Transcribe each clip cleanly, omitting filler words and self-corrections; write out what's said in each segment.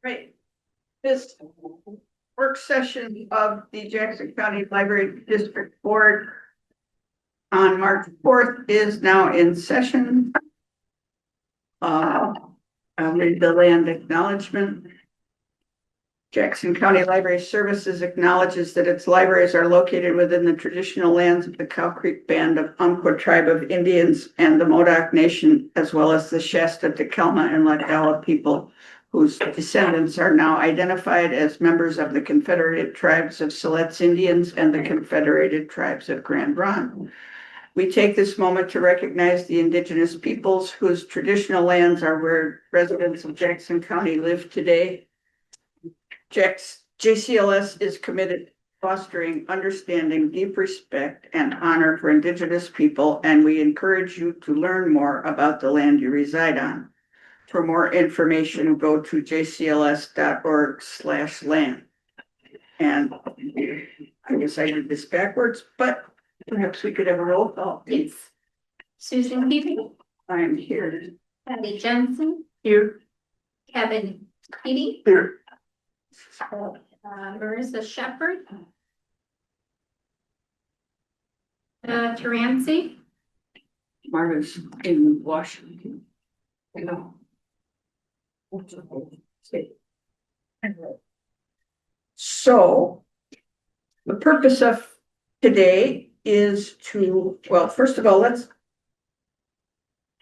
Right. This work session of the Jackson County Library District Board on March 4th is now in session. I'll read the land acknowledgement. Jackson County Library Services acknowledges that its libraries are located within the traditional lands of the Cow Creek Band of Umpqua Tribe of Indians and the Modoc Nation, as well as the Shasta, Takelma, and Latgala people, whose descendants are now identified as members of the Confederated Tribes of Siletz Indians and the Confederated Tribes of Grand Ronde. We take this moment to recognize the indigenous peoples whose traditional lands are where residents of Jackson County live today. JCLS is committed to fostering understanding, deep respect, and honor for indigenous people, and we encourage you to learn more about the land you reside on. For more information, go to jcls.org/land. And I guess I did this backwards, but perhaps we could have a roll call. Yes. Susan Keating. I'm here. Patty Jensen. Here. Kevin Keating. Here. Marissa Shepherd. Terancy. Marva's in Washington. No. So the purpose of today is to, well, first of all,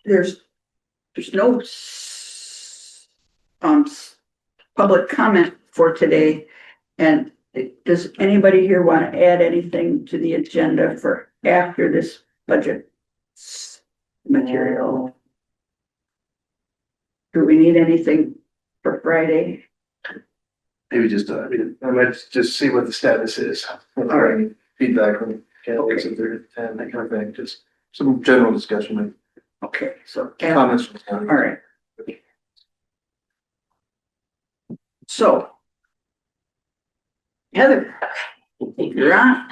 there's no public comment for today. And does anybody here want to add anything to the agenda for after this budget material? Do we need anything for Friday? Maybe just, I might just see what the status is. All right. Feedback from candidates if they're at 10, that kind of thing, just some general discussion. Okay, so Comments. all right. So Heather, you're on.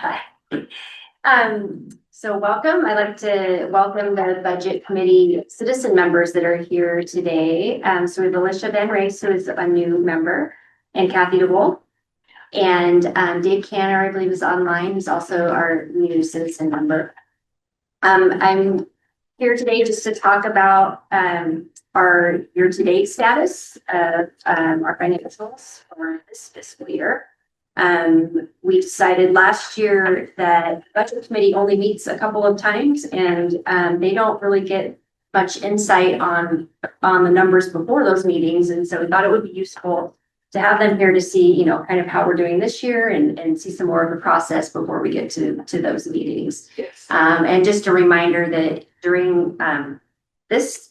So welcome. I'd like to welcome the budget committee citizen members that are here today. So we have Alicia Van Race, who is a new member, and Kathy DeWolf. And Dave Canner, I believe, is online. He's also our new citizen member. I'm here today just to talk about our year-to-date status of our financials for this fiscal year. We decided last year that the budget committee only meets a couple of times, and they don't really get much insight on the numbers before those meetings. And so we thought it would be useful to have them here to see, kind of how we're doing this year and see some more of the process before we get to those meetings. Yes. And just a reminder that during this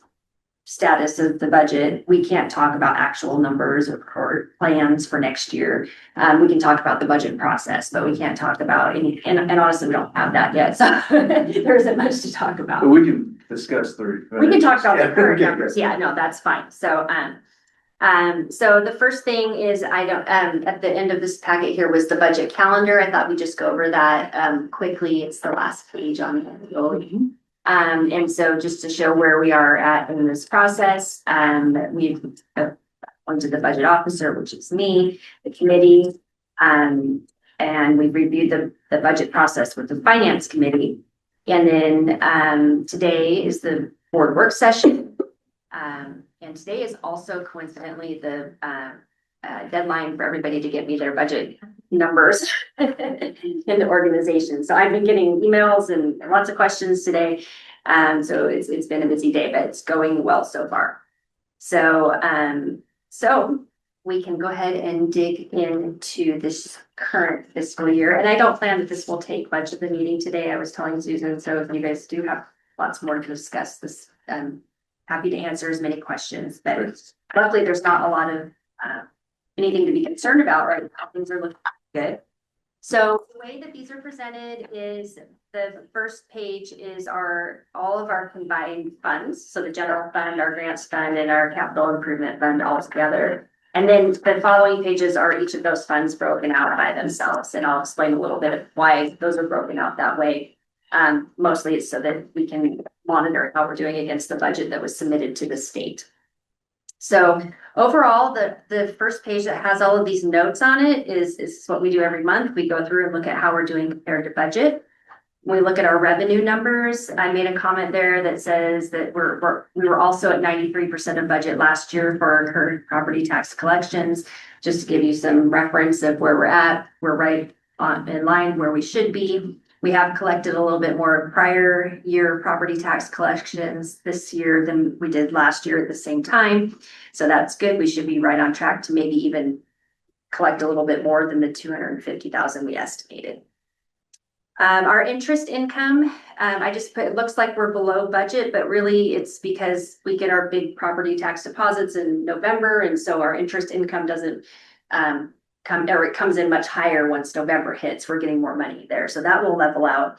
status of the budget, we can't talk about actual numbers or plans for next year. We can talk about the budget process, but we can't talk about any, and honestly, we don't have that yet. So there isn't much to talk about. But we can discuss We can talk about the current okay, numbers. Yeah, no, that's fine. So, so the first thing is at the end of this packet here was the budget calendar. I thought we'd just go over that quickly. It's the last page on the and so just to show where we are at in this process, we've appointed the budget officer, which is me, the committee, and we've reviewed the budget process with the finance committee. And then today is the board work session. And today is also coincidentally the deadline for everybody to get me their budget numbers in the organization. So I've been getting emails and lots of questions today. So it's been a busy day, but it's going well so far. So so we can go ahead and dig into this current fiscal year. And I don't plan that this will take much of the meeting today. I was telling Susan, so if you guys do have lots more to discuss this, I'm happy to answer as many questions, but luckily there's not a lot of anything to be concerned about right now. Things are looking good. So the way that these are presented is the first page is all of our combined funds. So the general fund, our grants fund, and our capital improvement fund all together. And then the following pages are each of those funds broken out by themselves. And I'll explain a little bit of why those are broken out that way. Mostly it's so that we can monitor how we're doing against the budget that was submitted to the state. So overall, the first page that has all of these notes on it is what we do every month. We go through and look at how we're doing compared to budget. When we look at our revenue numbers, I made a comment there that says that we were also at 93% of budget last year for our current property tax collections. Just to give you some reference of where we're at, we're right on in line where we should be. We have collected a little bit more prior year property tax collections this year than we did last year at the same time. So that's good. We should be right on track to maybe even collect a little bit more than the 250,000 we estimated. Our interest income, I just put, it looks like we're below budget, but really it's because we get our big property tax deposits in November. And so our interest income doesn't or it comes in much higher once November hits. We're getting more money there. So that will level out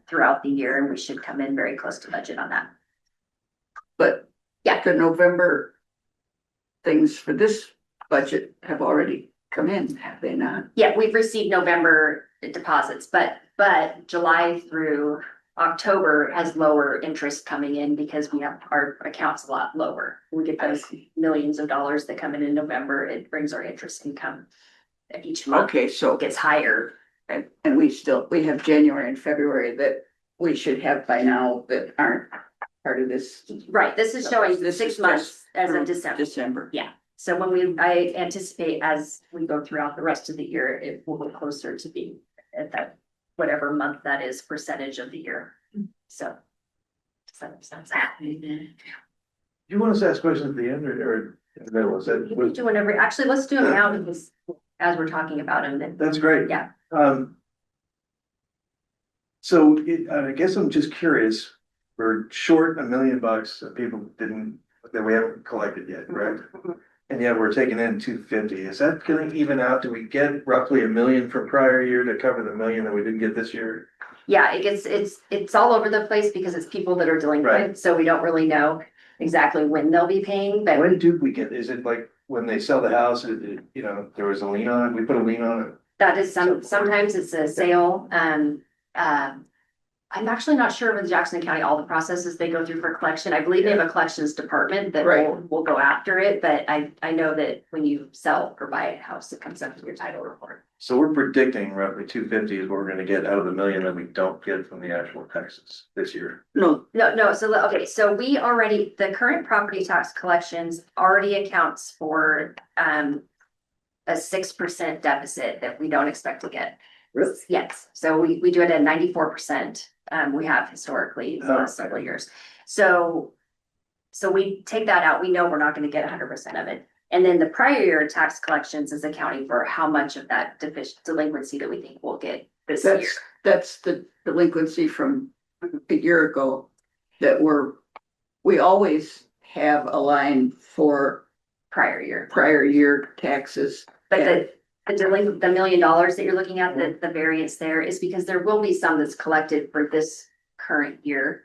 throughout the year, and we should come in very close to budget on that. But yeah, the November things for this budget have already come in, have they not? Yeah, we've received November deposits, but July through October has lower interest coming in because we have our accounts a lot lower. We get those millions of dollars that come in November. It brings our interest income each month. Okay, so Gets higher. and we have January and February that we should have by now that aren't part of this. Right, this is showing This is 6 months as of December. December. Yeah, so when I anticipate as we go throughout the rest of the year, it will be closer to being at that, whatever month that is, percentage of the year. So. Does that make sense? You want us to ask questions at the end or in the middle? Is that, You can do whenever, actually, let's do them now because as we're talking about them, then, that's great. yeah. So I guess I'm just curious, we're short $1 million that people that we haven't collected yet, correct? And yet we're taking in 250. Is that gonna even out? Do we get roughly $1 million from prior year to cover the $1 million that we didn't get this year? Yeah, it's all over the place because it's people that are delinquent, Right. so we don't really know exactly when they'll be paying, but When do we get, is it like when they sell the house, you know, there was a lien on it, we put a lien on it? that is sometimes it's a sale, I'm actually not sure with Jackson County, all the processes they go through for collection. I believe they have a collections department that Right. will go after it, but I know that when you sell or buy a house, it comes up in your title report. So we're predicting roughly 250 is what we're gonna get out of the $1 million that we don't get from the actual taxes this year. No, No, okay, so the current property tax collections already accounts for a 6% deficit that we don't expect to get. really? Yes, so we do it at 94%. We have historically the last several years. So we take that out. We know we're not going to get 100% of it. And then the prior year tax collections is accounting for how much of that delinquency that we think we'll get this year. That's the delinquency from a year ago that we always have a line for Prior year. prior year taxes. But the $1 million that you're looking at, the variance there is because there will be some that's collected for this current year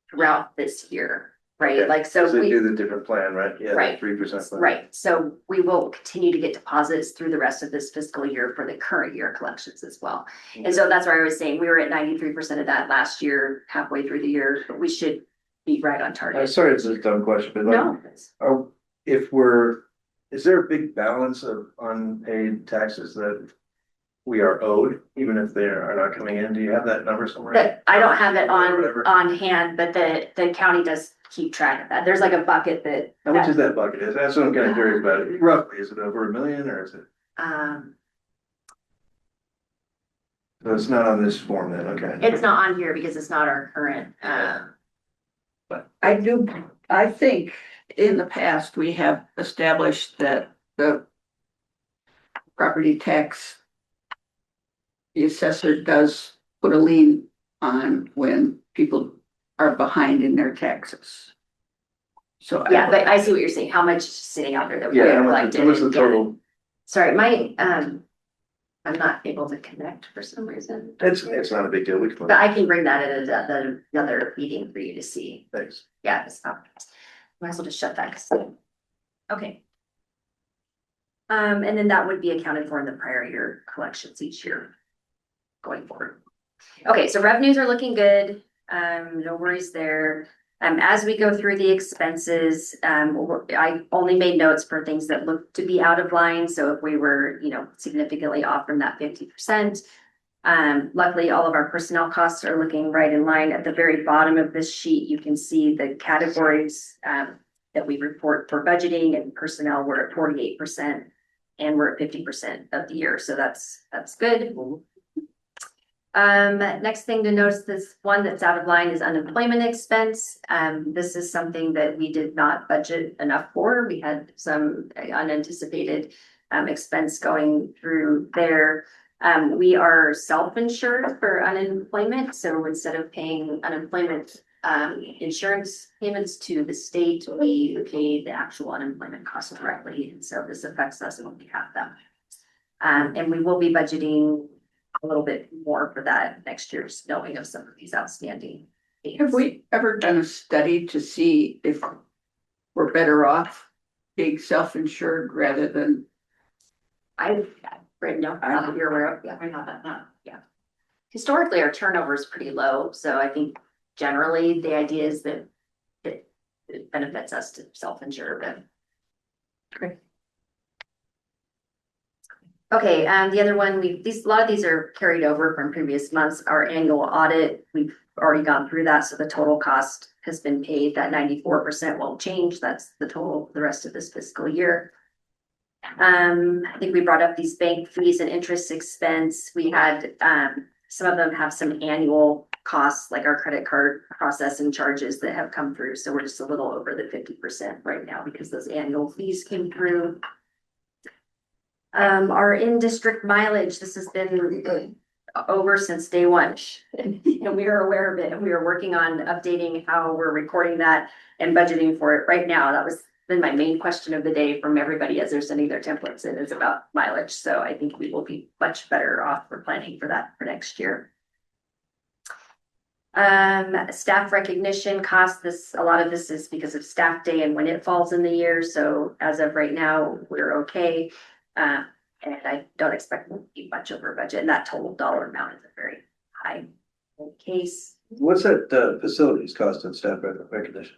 throughout this year, right? Okay. Like, so They we, do the different plan, right? Yeah, Right. 3% plan. right. So we will continue to get deposits through the rest of this fiscal year for the current year collections as well. And so that's why I was saying we were at 93% of that last year, halfway through the year, but we should be right on I'm target. sorry, it's a dumb question, but No, is there a big balance of unpaid taxes that we are owed, even if they are not coming in? Do you have that number somewhere? that I don't have it Whatever. on hand, but the county does keep track of that. There's like a bucket that. How much is that bucket? That's what I'm kind of curious about. Roughly, is it over $1 million or is it? So it's not on this form then, okay. It's not on here because it's not our current, But I think in the past, we have established that the property tax, the assessor does put a lien on when people are behind in their taxes. So. yeah, but I see what you're saying, how much is sitting out there that we Yeah, have how much collected. what's the total? Sorry, I'm not able to connect for some reason, It's not a big deal. We can. but I can bring that at another meeting for you to see. Thanks. Yeah, it's not, might as well just shut that. Okay. And then that would be accounted for in the prior year collections each year going forward. Okay, so revenues are looking good. No worries there. As we go through the expenses, I only made notes for things that looked to be out of line. So if we were, significantly off from that 50%. Luckily, all of our personnel costs are looking right in line. At the very bottom of this sheet, you can see the categories that we report for budgeting, and personnel were at 48% and we're at 50% of the year. So that's good. Next thing to notice, this one that's out of line is unemployment expense. This is something that we did not budget enough for. We had some unanticipated expense going through there. We are self-insured for unemployment. So instead of paying unemployment insurance payments to the state, we pay the actual unemployment costs directly. And so this affects us when we have them. And we will be budgeting a little bit more for that next year, just knowing of some of these outstanding payments. Have we ever done a study to see if we're better off being self-insured rather than? Right, no, you're aware of, yeah, I know that, no, yeah. Historically, our turnover is pretty low, so I think generally the idea is that it benefits us to self-insure, but. Great. Okay, the other one, a lot of these are carried over from previous months. Our annual audit, we've already gone through that, so the total cost has been paid. That 94% won't change. That's the total for the rest of this fiscal year. I think we brought up these bank fees and interest expense. We had some of them have some annual costs, like our credit card processing charges that have come through. So we're just a little over the 50% right now because those annual fees came through. Our in-district mileage, this has been over since day one. And we are aware of it, and we are working on updating how we're recording that and budgeting for it right now. That was been my main question of the day from everybody as they're sending their templates in, is about mileage. So I think we will be much better off for planning for that for next year. Staff recognition costs, a lot of this is because of staff day and when it falls in the year. So as of right now, we're okay. And I don't expect to be much over budget, and that total dollar amount is a very high case. What's that facilities cost and staff recognition?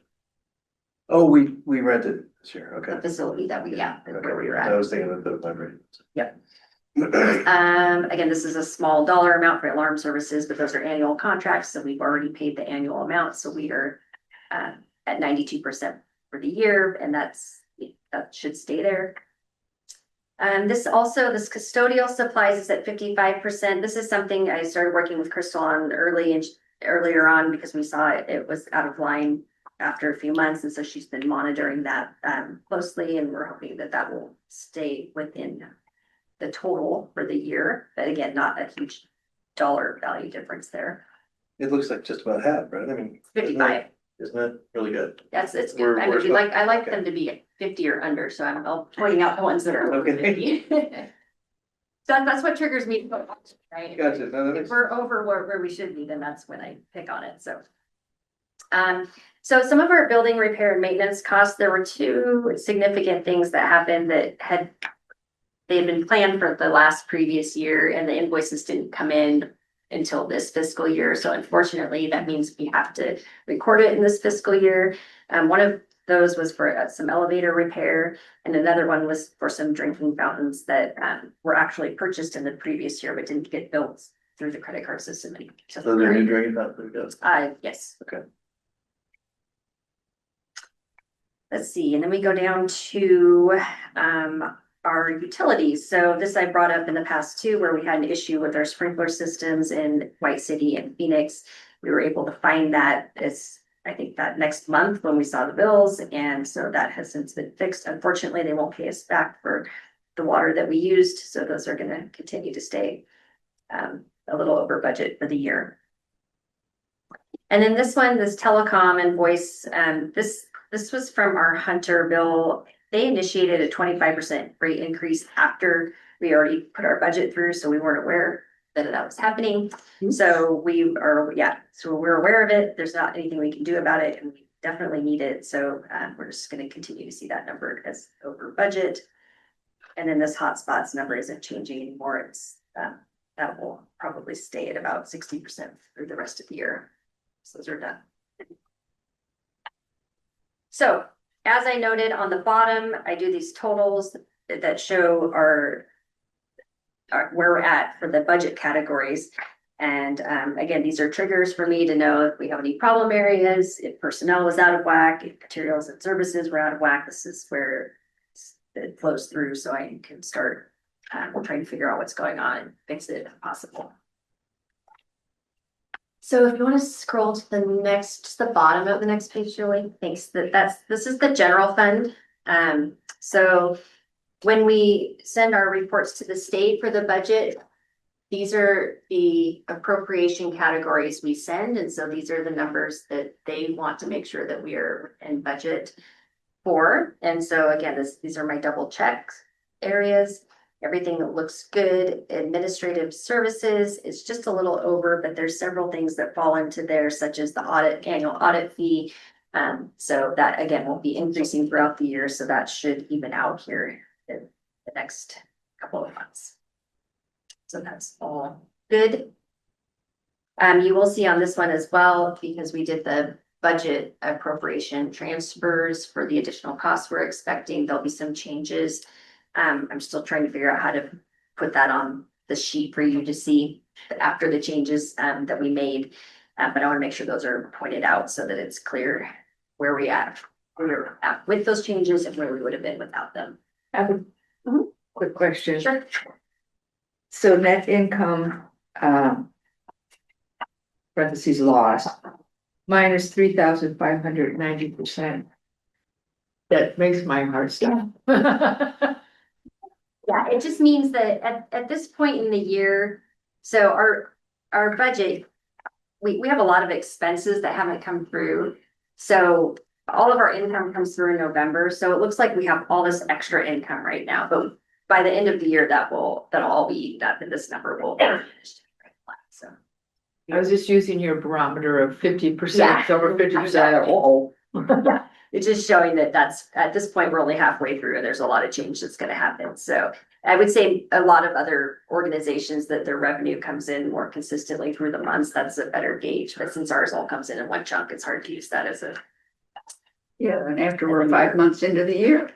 Oh, we rented this year, okay. The facility that we, where we were I at. was thinking of the library. Yep. Again, this is a small dollar amount for alarm services, but those are annual contracts, so we've already paid the annual amount, so we are at 92% for the year, and that should stay there. This custodial supplies is at 55%. This is something I started working with Crystal on earlier on because we saw it was out of line after a few months, and so she's been monitoring that closely, and we're hoping that will stay within the total for the year. But again, not a huge dollar value difference there. It looks like just about half, right? I mean, 55. Isn't that really good? Yes, it's good. I mean, I like them to be 50 or under, so I'm pointing out the ones that are over 50. So that's what triggers me to put on, right? Gotcha. No, If we're over where we should be, then that's when I pick on it. So some of our building repair and maintenance costs, there were two significant things that happened that they'd been planned for the previous year, and the invoices didn't come in until this fiscal year. So unfortunately, that means we have to record it in this fiscal year. One of those was for some elevator repair, and another one was for some drinking fountains that were actually purchased in the previous year but didn't get built through the credit card system. So they're new drinking fountains? Yes. Okay. Let's see, and then we go down to our utilities. So this I brought up in the past too, where we had an issue with our sprinkler systems in White City and Phoenix. We were able to find that I think that next month when we saw the bills, and so that has since been fixed. Unfortunately, they won't pay us back for the water that we used, so those are going to continue to stay a little over budget for the year. And then this telecom and voice, this was from our Hunter bill. They initiated a 25% rate increase after we already put our budget through, so we weren't aware that was happening. So we're aware of it. There's not anything we can do about it, and we definitely need it. So we're just going to continue to see that number as over budget. And then this hotspots number isn't changing anymore. It's that will probably stay at about 60% through the rest of the year. So those are done. So as I noted on the bottom, I do these totals that show our where we're at for the budget categories. And again, these are triggers for me to know if we have any problem areas, if personnel was out of whack, if materials and services were out of whack. This is where it flows through, so I can start trying to figure out what's going on and fix it if possible. So if you want to scroll to the bottom of the next page, Julie, thanks. This is the general fund. So when we send our reports to the state for the budget, these are the appropriation categories we send. And so these are the numbers that they want to make sure that we are in budget for. And so again, these are my double check areas. Everything that looks good. Administrative services is just a little over, but there's several things that fall into there, such as the annual audit fee. So that again will be increasing throughout the year. So that should even out here in the next couple of months. So that's all good. You will see on this one as well, because we did the budget appropriation transfers for the additional costs we're expecting. There'll be some changes. I'm still trying to figure out how to put that on the sheet for you to see after the changes that we made. But I want to make sure those are pointed out so that it's clear where we're at with those changes and where we would have been without them. I have a quick question. Sure. So net income, parentheses loss, minus 3,590%. That makes my heart stop. Yeah, it just means that at this point in the year, so our budget, we have a lot of expenses that haven't come through. So all of our income comes through in November. So it looks like we have all this extra income right now, but by the end of the year, that'll all be eaten up and this number will be finished. So I was just using your barometer of 50%, Yeah. over 50%. Oh. it's just showing that that's at this point, we're only halfway through and there's a lot of change that's going to happen. So I would say a lot of other organizations that their revenue comes in more consistently through the months, that's a better gauge. But since ours all comes in one chunk, it's hard to use that as a. Yeah, and after we're 5 months into the year.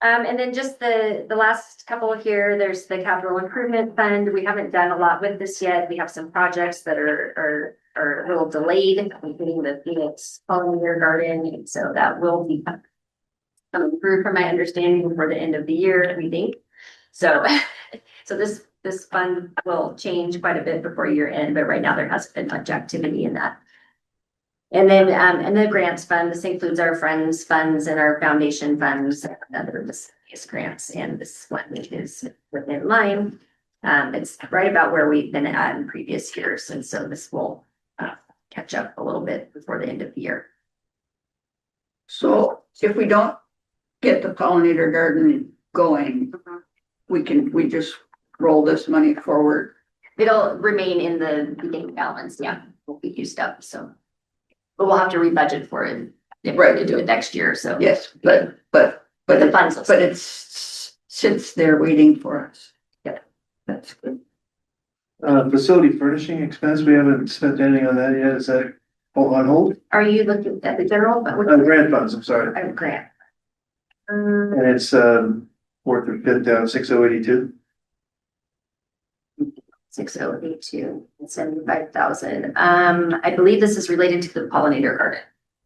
And then just the last couple here, there's the capital improvement fund. We haven't done a lot with this yet. We have some projects that are a little delayed, including the Phoenix pollinator garden. And so that will be coming through from my understanding before the end of the year, we think. So this fund will change quite a bit before year end, but right now there hasn't been much activity in that. And then, and the grants fund, this includes our friends funds and our foundation funds, other miscellaneous grants, and this one is within line. It's right about where we've been at in previous years, and so this will catch up a little bit before the end of the year. So if we don't get the pollinator garden going, we just roll this money forward. It'll remain in the beginning balance, yeah, will be used up, so. But we'll have to rebudget for it if we're to do it next year, so. Yes, but the funds will but it's sits there waiting for us. Yeah. That's good. Facility furnishing expense, we haven't spent anything on that yet, is that on hold? Are you looking at the general? Grant funds, I'm sorry, Grant. and it's fourth or fifth down, 6082. 6082 and 75,000. I believe this is related to the pollinator garden.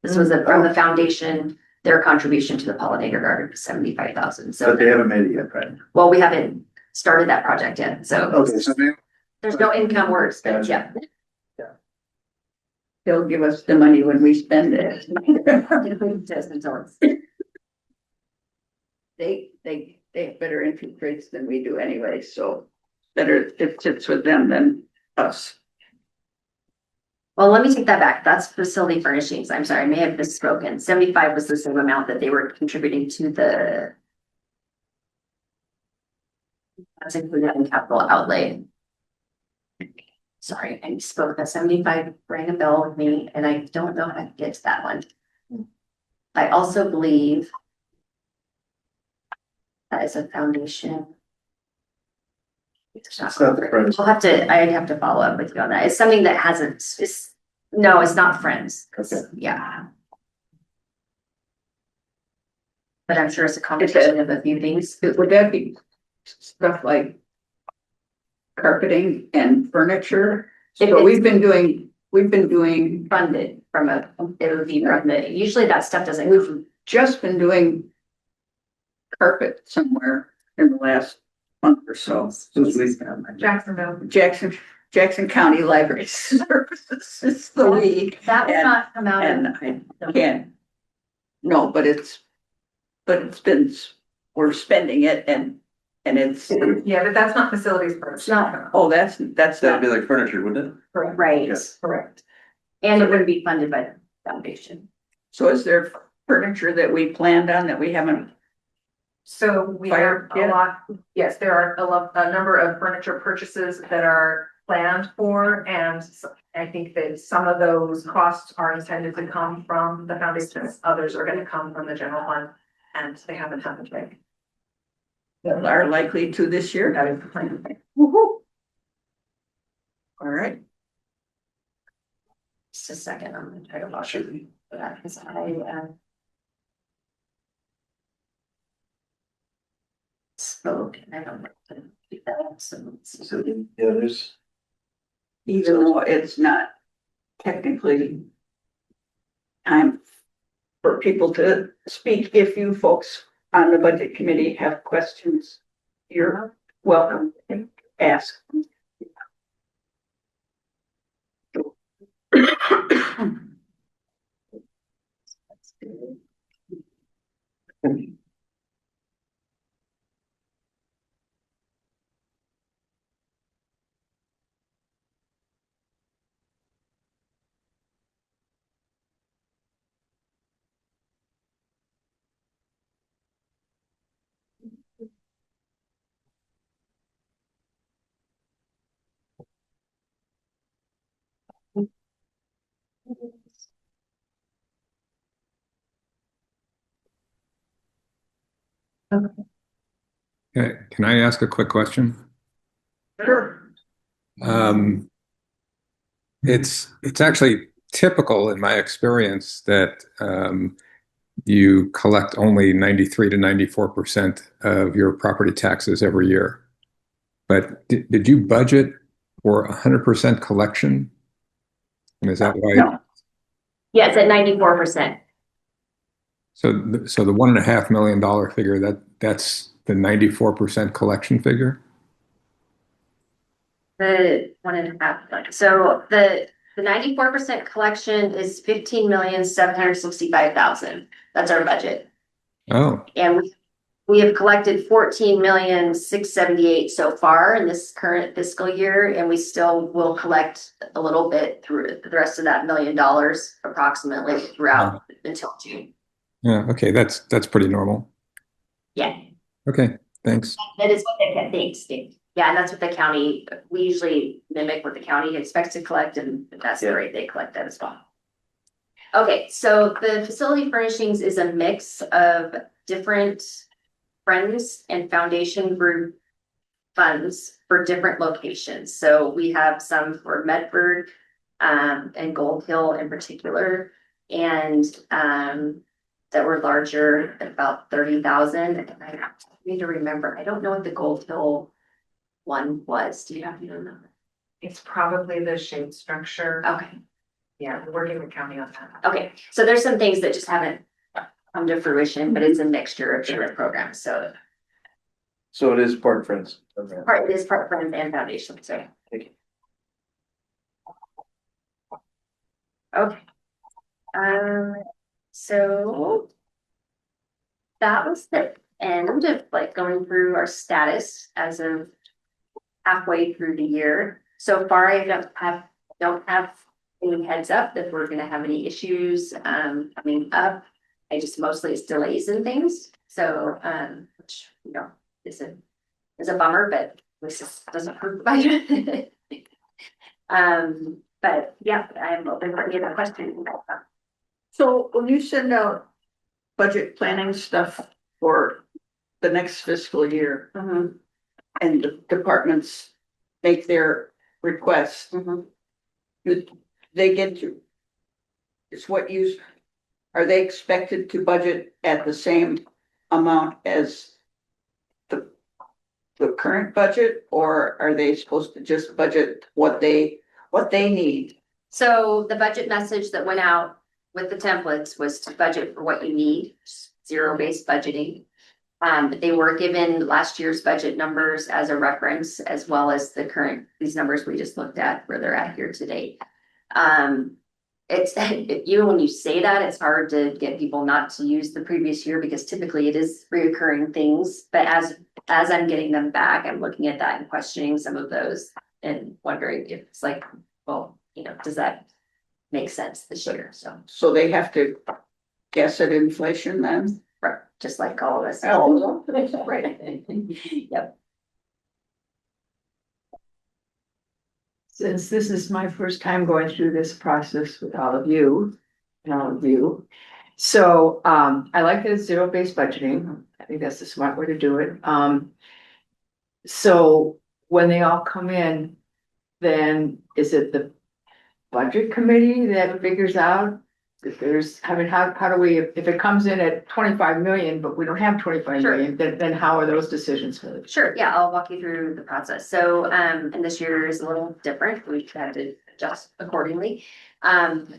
This was from the foundation, their contribution to the pollinator garden, 75,000. So, But they haven't made it yet, right? well, we haven't started that project yet. So Okay, so they, there's no income or expense yet. They'll give us the money when we spend it. Just until it's. They have better interest rates than we do anyway, so better it sits with them than us. Well, let me take that back. That's facility furnishings. I'm sorry, I may have misspoken. 75 was the same amount that they were contributing to the. That's included in capital outlay. Sorry, I spoke. That 75 rang a bell with me, and I don't know how to get to that one. I also believe that is a foundation. it's not the front. I'd have to follow up with you on that. It's something that hasn't, No, it's not Friends, 'cause, Okay. yeah. But I'm sure it's a combination of a few things. Would that be stuff like carpeting and furniture? If So it's- we've been doing, Funded from it would be from usually that stuff doesn't come we've just been doing carpet somewhere in the last month or so. Jacksonville. Jackson County Library Services is the we, That would and- not come out and of. I can't. No, but it's been, we're spending it and it's, Yeah, but that's not facilities first. It's not, oh, that's That'd not, be like furniture, wouldn't it? right, Yes. Correct. and it wouldn't be funded by the foundation. so is there furniture that we planned on that we haven't? So we Fire, have a yeah. lot, yes, there are a number of furniture purchases that are planned for, and I think that some of those costs are intended to come from the foundation, others are gonna come from the general fund, and they haven't happened yet. That are likely to this year? That is the plan. Woo-hoo. All right, Just a second, I'm gonna try to watch Sure. it. Because spoke and I don't know. how to do that, so So, yeah, there's, even though it's not technically time for people to speak, if you folks on the budget committee have questions, you're welcome to ask. Okay, can I ask a quick question? Sure. Um, it's actually typical in my experience that you collect only 93 to 94% of your property taxes every year. But did you budget for 100% collection? And is that why? No, yeah, it's at 94%. So the $1.5 million figure, that's the 94% collection figure? The 1.5, like, so the 94% collection is 15,765,000. That's our budget. Oh, And we have collected 14,678,000 so far in this current fiscal year, and we still will collect a little bit through the rest of that $1 million approximately throughout until June. yeah, okay, that's pretty normal. Yeah, Okay, thanks. that is what they can, thanks, Dave. Yeah, and that's what the county, we usually mimic what the county expects to collect, and that's the Yeah. rate they collect that as well. Okay, so the facility furnishings is a mix of different friends and foundation group funds for different locations. So we have some for Medford and Gold Hill in particular, and that were larger, about 30,000. And I need to remember, I don't know what the Gold Hill one was. Do you have to know? It's probably the shade structure. Okay. Yeah, we're working with county on that. Okay, so there's some things that just haven't come to fruition, but it's a mixture of different programs, so so it is part friends. part it is part friends and foundation, so. Thank you. Okay. So that was the end of like going through our status as of halfway through the year. So far, I don't have any heads up that we're gonna have any issues coming up. I just mostly it's delays and things. So which is a bummer, but at least it doesn't hurt the budget. But yeah, I'm open for any other questions. so when you send out budget planning stuff for the next fiscal year Mhm, and the departments make their requests, mhm. you they get to. It's what you, are they expected to budget at the same amount as the current budget, or are they supposed to just budget what they need? So the budget message that went out with the templates was to budget for what you need, zero-based budgeting. But they were given last year's budget numbers as a reference, as well as the current, these numbers we just looked at, where they're at here today. It's, even when you say that, it's hard to get people not to use the previous year, because typically it is reoccurring things. But as I'm getting them back, I'm looking at that and questioning some of those and wondering if it's like, well, does that make sense this year? So they have to guess at inflation then? Right, just like all of us. Oh, Right. Yep. Since this is my first time going through this process with all of you and all of you. So I like that it's zero-based budgeting. I think that's the smart way to do it. So when they all come in, then is it the budget committee that figures out if there's, I mean, how do we, if it comes in at 25 million, but we don't have 25 Sure. million, then how are those decisions made? Sure, yeah, I'll walk you through the process. So, and this year is a little different. We've had to adjust accordingly.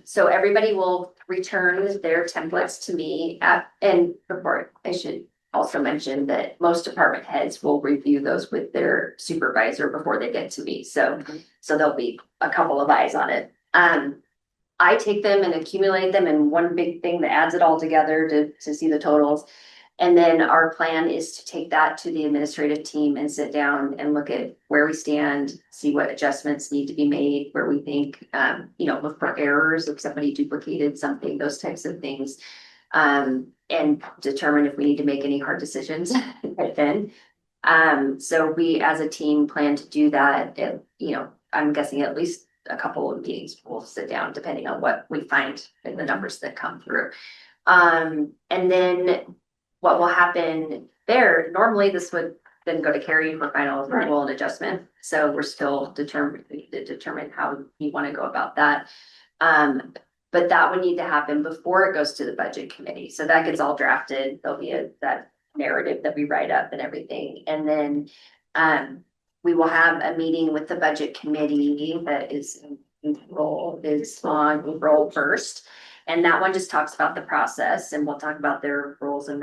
So everybody will return their templates to me and before, I should also mention that most department heads will review those with their supervisor before they get to me. So there'll be a couple of eyes on it. I take them and accumulate them in one big thing that adds it all together to see the totals. And then our plan is to take that to the administrative team and sit down and look at where we stand, see what adjustments need to be made, where we think, look for errors if somebody duplicated something, those types of things. And determine if we need to make any hard decisions right then. So we as a team plan to do that. I'm guessing at least a couple of meetings we'll sit down depending on what we find in the numbers that come through. And then what will happen there, normally this would then go to Carrie for final approval and adjustment. So we're still determined to determine how we want to go about that. But that would need to happen before it goes to the budget committee. So that gets all drafted. There'll be that narrative that we write up and everything. And then we will have a meeting with the budget committee that is on April 1st. And that one just talks about the process, and we'll talk about their roles and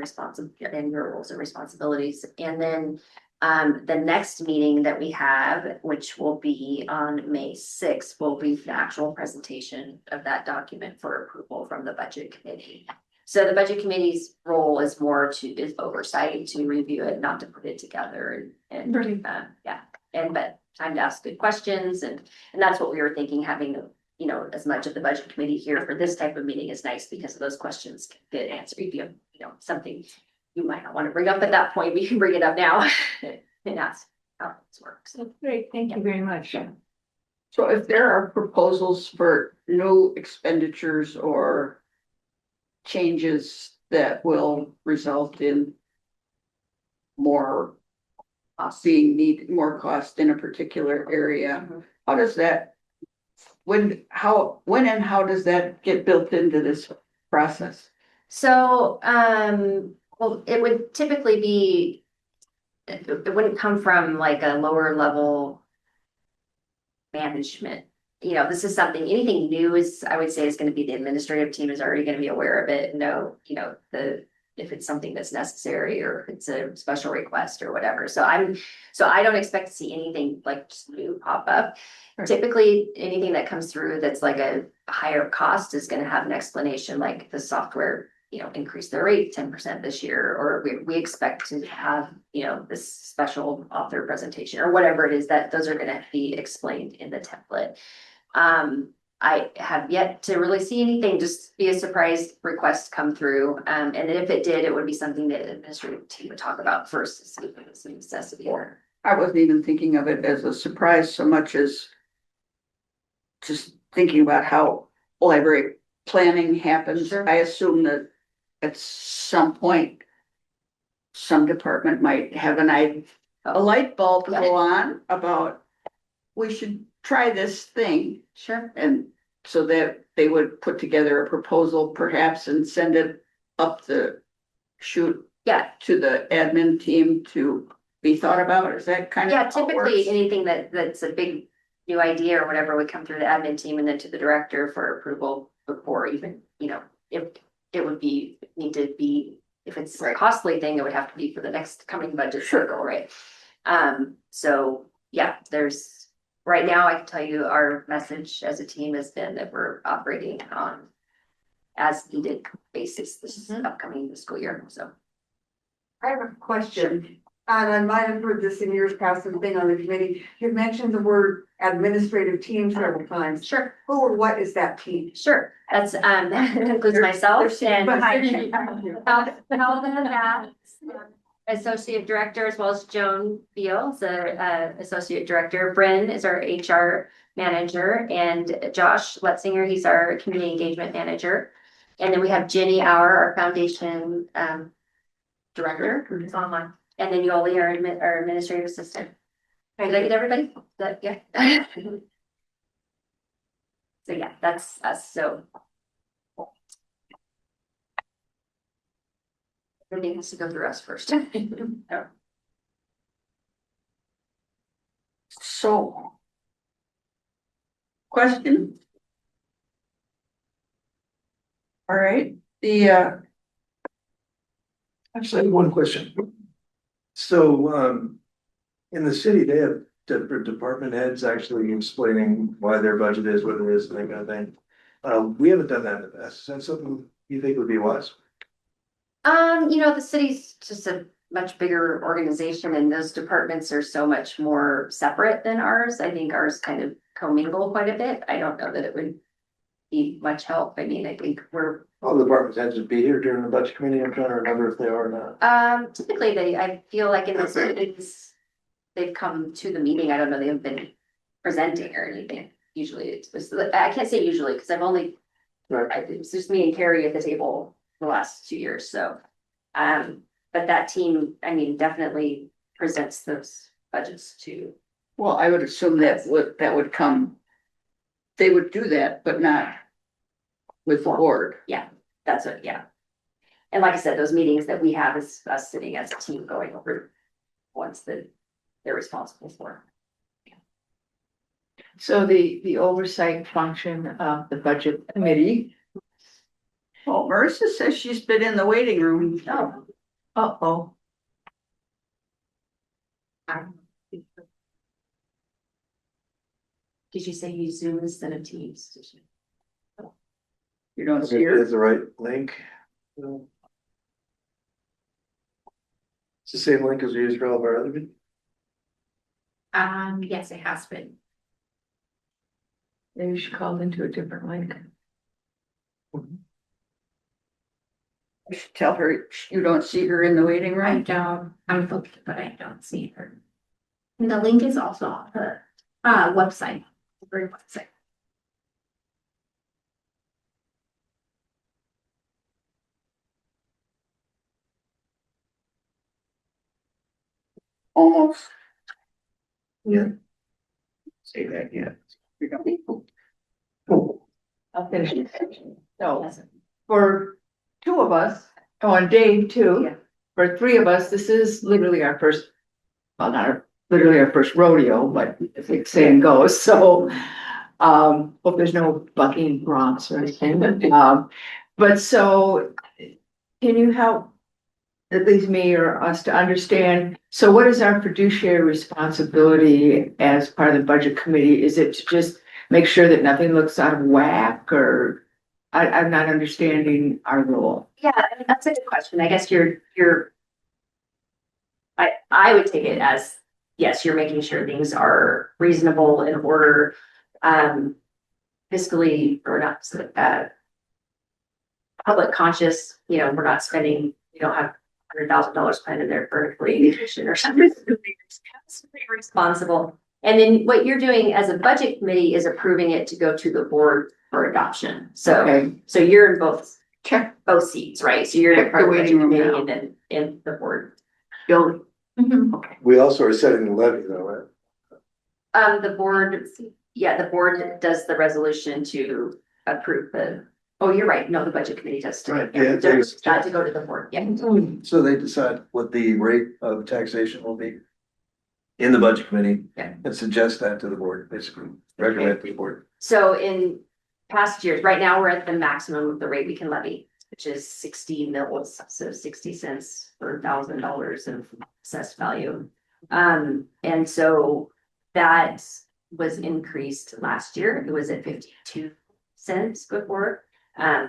your roles and responsibilities. And then the next meeting that we have, which will be on May 6th, will be the actual presentation of that document for approval from the budget committee. So the budget committee's role is more is oversight, to review it, not to put it together and but time to ask good questions. And that's what we were thinking, having as much of the budget committee here for this type of meeting is nice, because of those questions can get answered. If you have, something you might not want to bring up at that point, we can bring it up now and ask how this works. That's great. Thank you very much. So if there are proposals for new expenditures or changes that will result in more more cost in a particular area, how does that, when and how does that get built into this process? So, well, it would typically be, it wouldn't come from like a lower level management. This is something, anything new is, I would say, is going to be the administrative team is already going to be aware of it and know, if it's something that's necessary or if it's a special request or whatever. So I don't expect to see anything like just new pop up. Right. Typically, anything that comes through that's like a higher cost is going to have an explanation, like the software, increase their rate 10% this year, or we expect to have, this special author presentation or whatever it is, that those are going to be explained in the template. I have yet to really see anything just be a surprise request come through. And if it did, it would be something that the administrative team would talk about first to see if it was a necessity. I wasn't even thinking of it as a surprise so much as just thinking about how library planning happens. Sure. I assume that at some point, some department might have a light bulb go on about, we should try this thing. Sure. And so that they would put together a proposal perhaps and send it up the chute Yeah, to the admin team to be thought about? Is that kind of? yeah, how it typically works? anything that's a big new idea or whatever would come through the admin team and then to the director for approval before even, if it would need to be, if it's a Right. costly thing, it would have to be for the next coming budget cycle, right? So yeah, right now I can tell you our message as a team has been that we're operating on as needed basis this upcoming fiscal year, so. I have a question, and I might have heard this in years past and been on the committee. You've mentioned the word administrative team several times. Sure. Who or what is that team? Sure, that's, that includes myself sitting and behind you. Paula, Associate Director, as well as Joan Beals, Associate Director. Bryn is our HR Manager, and Josh Letzinger, he's our Community Engagement Manager. And then we have Jenny Auer, our Foundation Director, It's online. and then Yoli, our Administrative Assistant. Did I get everybody? Yeah. So yeah, that's us, so. Everything has to go through us first. So. Question? All right, Actually, I have one question. So, in the city, they have different department heads actually explaining why their budget is what it is and that kind of thing. We haven't done that in the past. Is that something you think would be wise? The city's just a much bigger organization and those departments are so much more separate than ours. I think ours kind of commingle quite a bit. I don't know that it would be much help. I mean, I think we're, All the department heads would be here during the budget committee. I'm trying to remember if they are or not. typically I feel like in those meetings, they've come to the meeting. I don't know, they haven't been presenting or anything. Usually I can't say usually because I've only, Right. it was just me and Carrie at the table the last 2 years, so. But that team, I mean, definitely presents those budgets to. well, I would assume that would come. They would do that, but not with the board. That's what, yeah. And like I said, those meetings that we have is us sitting as a team going over ones that they're responsible for. So the oversight function of the budget committee. Well, Marissa says she's been in the waiting room. Oh. Uh-oh. Did you say you Zoom instead of Teams? Did you? You don't see Okay, her? Is the right link? It's the same link as we use for all of our other meetings? Yes, it has been. Maybe she called into a different link. I should tell her you don't see her in the waiting I room. don't, I'm looking, but I don't see her. And the link is also on the website, the very website. Almost. Yeah. Say that, yeah. I'll finish it. So for two of us, oh, and Dave too, Yeah. for three of us, this is literally our first, well, literally our first rodeo, but as the saying goes, so hope there's no bucking broncs or anything. But so can you help at least me or us to understand, so what is our fiduciary responsibility as part of the budget committee? Is it to just make sure that nothing looks out of whack, or I'm not understanding our role? Yeah, I mean, that's a good question. I guess I would take it as, yes, you're making sure things are reasonable in order, fiscally or not, public conscious, we're not spending, we don't have $100,000 planned in there for employee vacation or something. It's pretty responsible. And then what you're doing as a budget committee is approving it to go to the board for adoption. So, Okay. so you're in both Check seats, right? So you're Check in part the of the waiting budget room committee now. and then in the board. Billy. Mhm. We also are setting the levy though, right? The board, Yeah, the board does the resolution to approve oh, you're right, no, the budget committee does. Right, yeah, Got to go to the board, yeah. So they decide what the rate of taxation will be in the budget committee. Yeah. And suggest that to the board, basically, recommend to the board. So in past years, right now, we're at the maximum of the rate we can levy, which is 60 mils, so 60 cents per $1,000 of assessed value. And so that was increased last year. It was at 52 cents before. Yeah,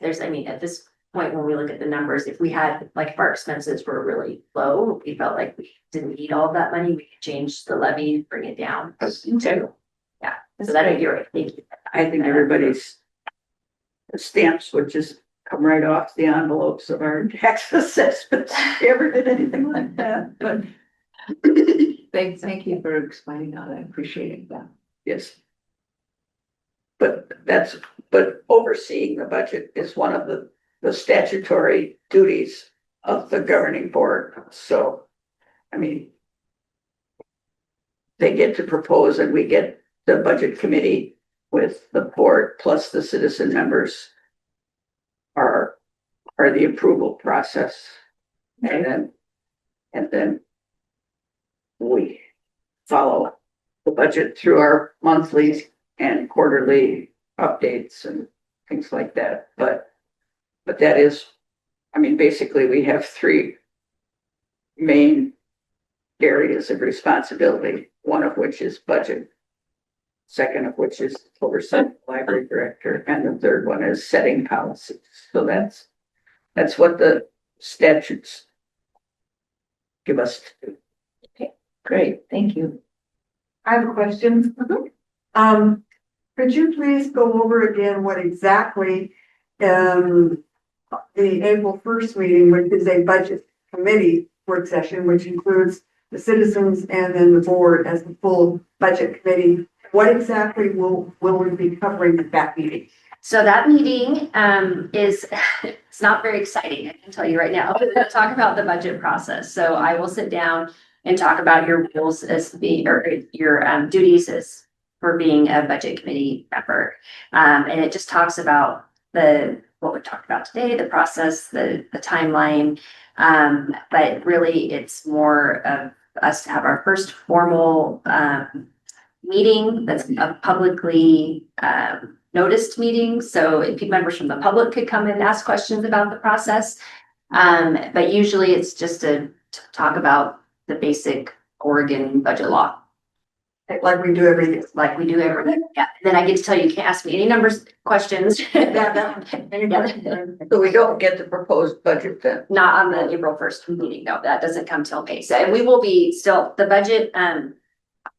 I mean, at this point, when we look at the numbers, if we had, like, if our expenses were really low, we felt like we didn't need all of that money, we could change the levy, bring it down. Okay. Yeah, so that'd be right. Thank you. I think everybody's stamps would just come right off the envelopes of our tax assessments. If you ever did anything like that, but Thank you for explaining all that. I appreciate that. yes. But overseeing the budget is one of the statutory duties of the governing board. So, I mean, they get to propose and we get the budget committee with the board plus the citizen members are the approval process. And then we follow the budget through our monthly and quarterly updates and things like that. But that is, I mean, basically we have three main areas of responsibility, one of which is budget, second of which is oversight, library director, and the third one is setting policies. So that's what the statutes give us to do. Okay, great, thank you. I have a question. Could you please go over again what exactly, the April 1st meeting, which is a budget committee work session, which includes the citizens and then the board as the full budget committee. What exactly will we be covering at that meeting? So that meeting is, it's not very exciting, I can tell you right now. We're going to talk about the budget process. So I will sit down and talk about your roles as your duties as for being a budget committee member. And it just talks about what we talked about today, the process, the timeline. But really it's more of us to have our first formal meeting that's a publicly noticed meeting. So if members from the public could come and ask questions about the process. But usually it's just to talk about the basic Oregon budget law. Like we do every year. Like we do everything. Yeah. Then I get to tell you, you can't ask me any numbers questions. Yeah. So we don't get the proposed budget then. Not on the April 1st meeting. No, that doesn't come till May. So, and we will be still, the budget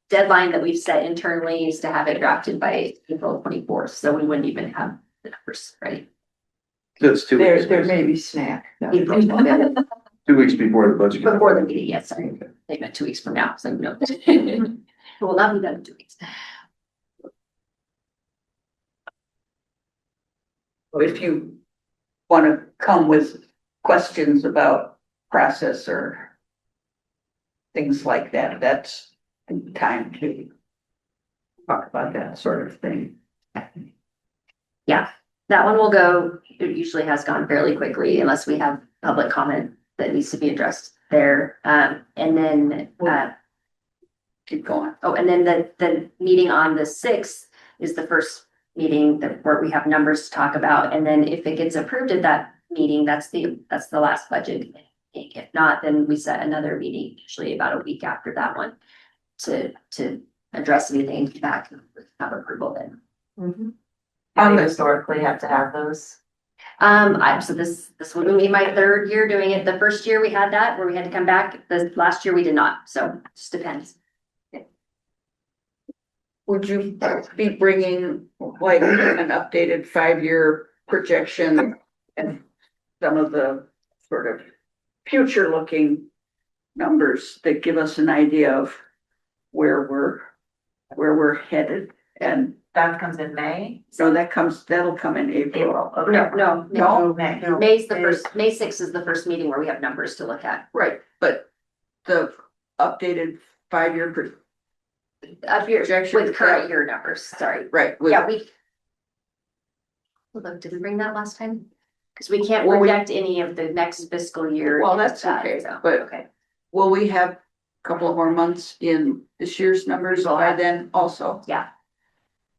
deadline that we've set internally is to have it drafted by April 24th. So we wouldn't even have the numbers ready. So it's 2 weeks. There may be snack. No. April 12th. 2 weeks before the budget. Before the meeting, yes, sorry. They meant 2 weeks from now, so no. Well, that'll be done in 2 weeks. If you want to come with questions about process or things like that, that's time to talk about that sort of thing. Yeah, that one will go, it usually has gone fairly quickly unless we have public comment that needs to be addressed there. And then, Keep going. oh, and then the meeting on the 6th is the first meeting where we have numbers to talk about. And then if it gets approved at that meeting, that's the last budget. If not, then we set another meeting, usually about a week after that one, to address anything back and have approval then. Historically have to have those. So this would be my third year doing it. The first year we had that where we had to come back. The last year we did not. So it just depends. Would you be bringing like an updated 5-year projection and some of the sort of future looking numbers that give us an idea of where we're headed? And That comes in May. so that'll come in April. No. May. May 6th is the first meeting where we have numbers to look at. Right, but the updated 5-year Up here Projection with is current out. year numbers, sorry. Right. Yeah, we. Hold on, did we bring that last time? Cause we can't Well, we- project any of the next fiscal year. Well, that's that, okay, so, but- okay. Will we have a couple of more months in this year's numbers by then also? Yeah,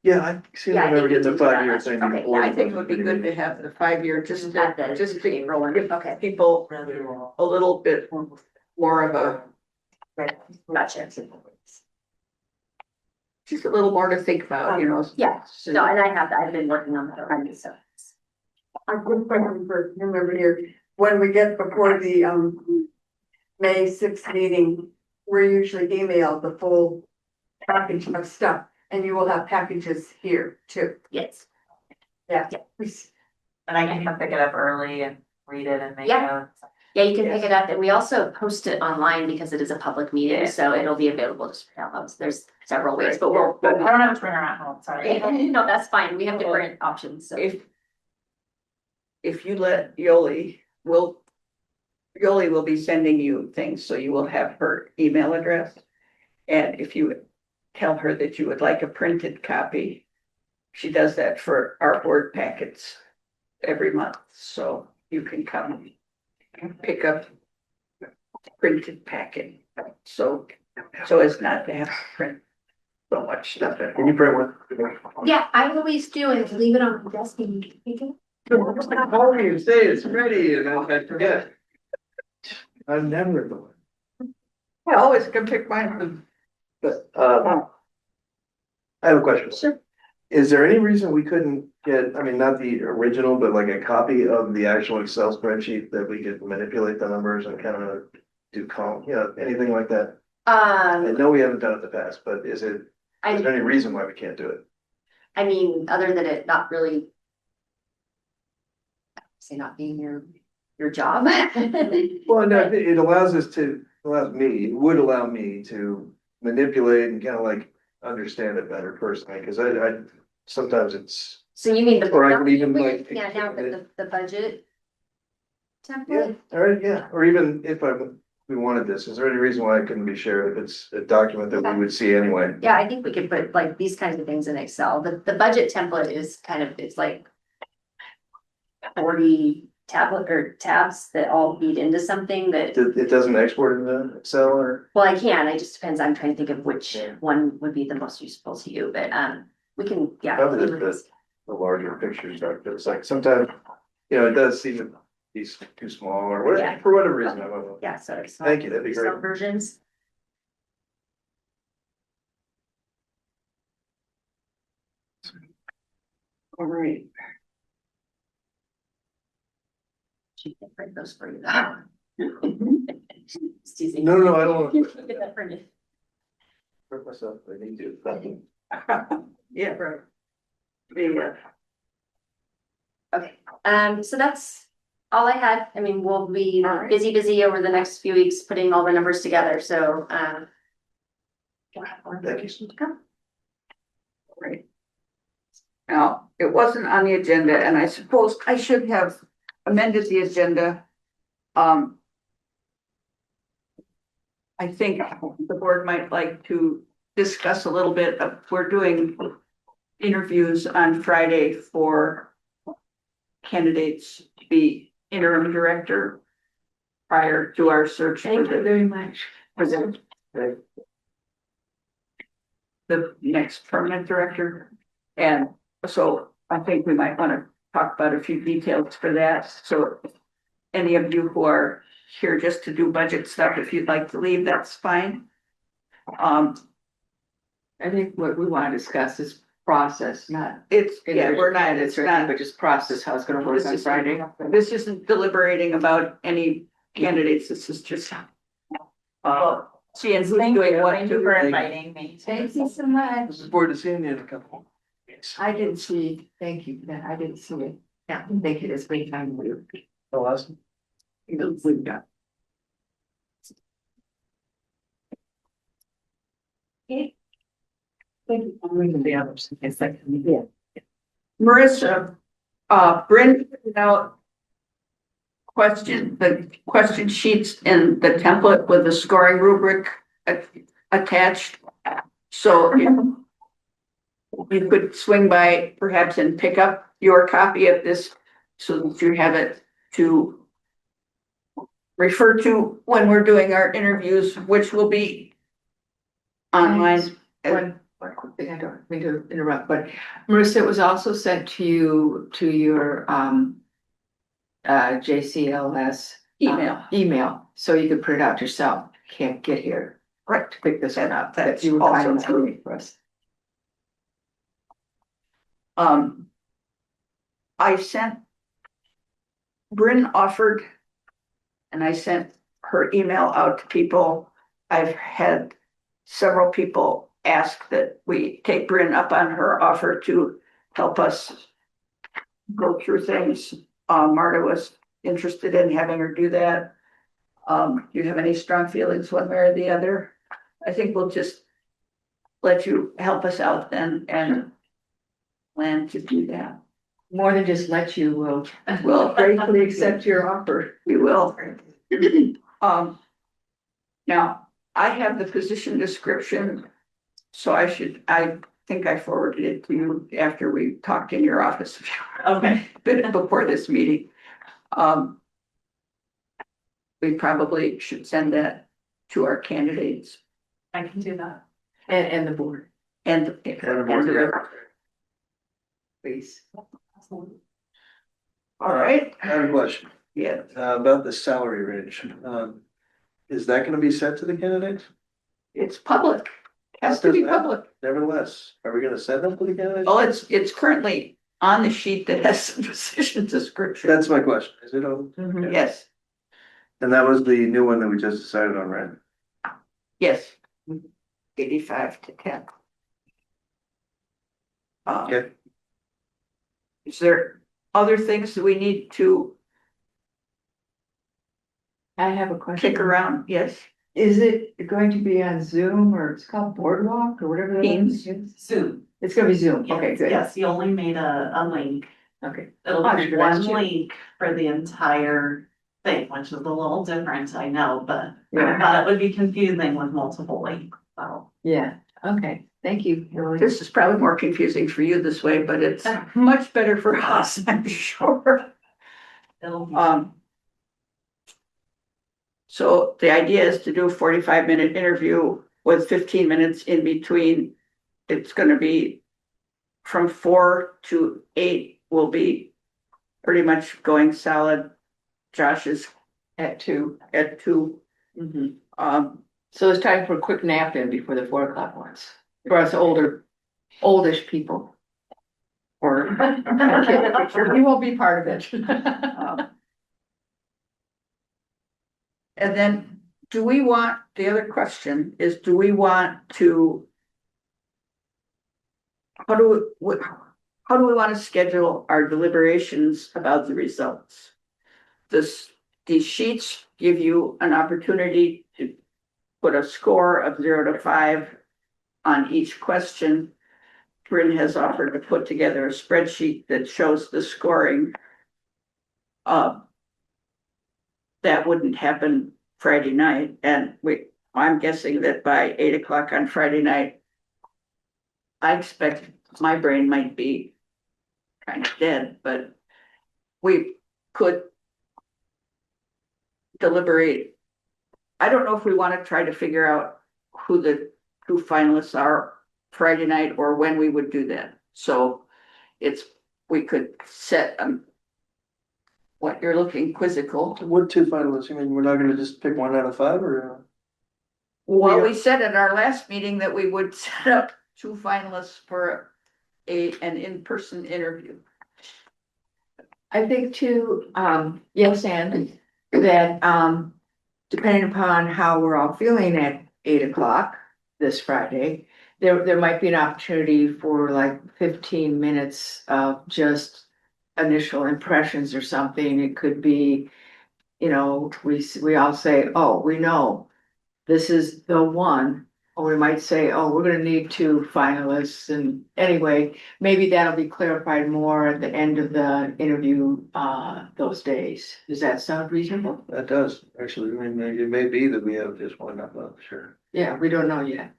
I seem to Yeah, I remember think getting the we do that 5-year last thing. year. Okay, before I the think it would be budget good meeting. to have the 5-year just At to, the- just to give Okay. people a little bit more of a, Gotcha. just a little more to think about, you know? Yeah, no, and I have that, I've been working on that already, so. A good question for him over here. When we get before the May 6th meeting, we're usually emailed the full package of stuff, and you will have packages here too. Yes. Yeah. And I can come pick it up early and read it and make Yeah. notes. Yeah, you can pick it up and we also post it online because it is a public meeting, so it'll be available just for downloads. There's several ways, but we'll. I don't have a printer at home, sorry. No, that's fine. We have different options, so. If you let Yoli will be sending you things, so you will have her email address. And if you tell her that you would like a printed copy, she does that for our board packets every month, so you can come and pick up a printed packet, so as not to have to print so much stuff. Can you print one? Yeah, I always do and leave it on the desk and you can take it. Call me and say it's ready and I forget. I'm never the one. I always can pick mine. But, I have a question. Sure. Is there any reason we couldn't get, I mean, not the original, but like a copy of the actual Excel spreadsheet that we could manipulate the numbers and kind of do anything like that? I know we haven't done it in the past, but is there any reason why we can't do it? I mean, other than it not really. Say not being your job. Well, no, it it would allow me to manipulate and kind of like understand it better personally, because I sometimes it's, So you mean the. Or I can even, like, Yeah, now the budget. yeah, Template, all right, yeah, or even if we wanted this, is there any reason why it couldn't be shared if it's a document that we would see anyway? yeah, I think we could put like these kinds of things in Excel. The budget template is kind of, it's like. 40 tabs that all feed into something that, It doesn't export into Excel or? well, I can, it just depends, I'm trying to think of which Yeah. one would be the most useful to you, but, we can, yeah. Probably the larger pictures, but it's like sometimes, it does seem to be too small or whatever, Yeah. for whatever reason. I don't know. Yeah, so. it's Thank you, that'd be great. Some versions. All right. She can print those for you though. Just teasing. No, I don't want to Get that printed. hurt myself, I need to. Yeah, right. The, Okay, so that's all I had. I mean, we'll be All right. busy over the next few weeks, putting all the numbers together, so, Thank you. right. Now, it wasn't on the agenda, and I suppose I should have amended the agenda. I think the board might like to discuss a little bit of, we're doing interviews on Friday for candidates to be interim director prior to our search for Thank you the, very much. for the next permanent director. And so I think we might want to talk about a few details for that. So any of you who are here just to do budget stuff, if you'd like to leave, that's fine. I think what we want to discuss is process, not. We're not, it's not, But just process, how it's gonna work on Friday. this isn't deliberating about any candidates. This is just seeing who's doing what. Thank you for inviting me. Thank you so much. Looking forward to seeing you in a couple. I didn't see, thank you, that I didn't see it. Yeah, thank you, this great time with you. Oh, awesome. We've got. Thank you. I'm reading the others. It's like, yeah. Marissa, Brent, now. The question sheets in the template with the scoring rubric attached. So you could swing by perhaps and pick up your copy of this so that you have it to refer to when we're doing our interviews, which will be online. One quick thing, I don't mean to interrupt, but Marissa, it was also sent to you, to your, JCLS. Email, so you could print it out yourself, can't get here Right. to pick this one up, That's that you were also kind true. of for us. I sent, Bryn offered, and I sent her email out to people. I've had several people ask that we take Bryn up on her offer to help us go through things. Marta was interested in having her do that. Do you have any strong feelings one way or the other? I think we'll just let you help us out then and plan to do that. More than just let you, We'll gratefully accept your offer. We will. Now, I have the position description, so I think I forwarded it to you after we talked in your office. Okay. Bit before this meeting. We probably should send that to our candidates I can do that. And the board, and please. all right, I have a question, yeah, about the salary range. Is that gonna be sent to the candidates? it's public, has to be public. Nevertheless, are we gonna send them to the candidates? Oh, it's currently on the sheet that has the position description. That's my question, is it on? Mhm. Yes, And that was the new one that we just decided on, right? yes. 85 to 10. Okay. Is there other things that we need to I have a question. kick around? Yes, Is it going to be on Zoom or it's called Boardwalk or whatever? that Teams. is? Zoom. It's gonna be Zoom, okay, good, Yes, you only made a link. okay. It'll Oh, be sure, one that's true. link for the entire thing, which is a little different, I know, but I Yeah, thought it would be confusing with multiple links, so. yeah, okay, thank you, Hillary. this is probably more confusing for you this way, but it's much better for us, I'm sure. It'll be. So the idea is to do a 45-minute interview with 15 minutes in between. It's gonna be from 4 to 8 will be pretty much going solid. Josh is At 2. at 2. Mhm. Um, So it's time for a quick nap in before the 4 o'clock ones, for us oldish people. Or, you won't be part of it. And then, the other question is, do we want to? How do we want to schedule our deliberations about the results? These sheets give you an opportunity to put a score of 0 to 5 on each question. Bryn has offered to put together a spreadsheet that shows the scoring. That wouldn't happen Friday night, and I'm guessing that by 8 o'clock on Friday night, I expect my brain might be kind of dead, but we could deliberate. I don't know if we want to try to figure out who the 2 finalists are Friday night or when we would do that. So we could set what you're looking quizzical. What 2 finalists, you mean, we're not gonna just pick 1 out of 5 or? Well, we said at our last meeting that we would set up 2 finalists for an in-person interview. I think too, yes, and that, depending upon how we're all feeling at 8 o'clock this Friday, there might be an opportunity for like 15 minutes of just initial impressions or something. It could be, we all say, oh, we know this is the one. Or we might say, oh, we're gonna need 2 finalists, and anyway, maybe that'll be clarified more at the end of the interview, those days. Does that sound reasonable? That does, actually, I mean, it may be that we have just 1, I'm not sure. Yeah, we don't know yet.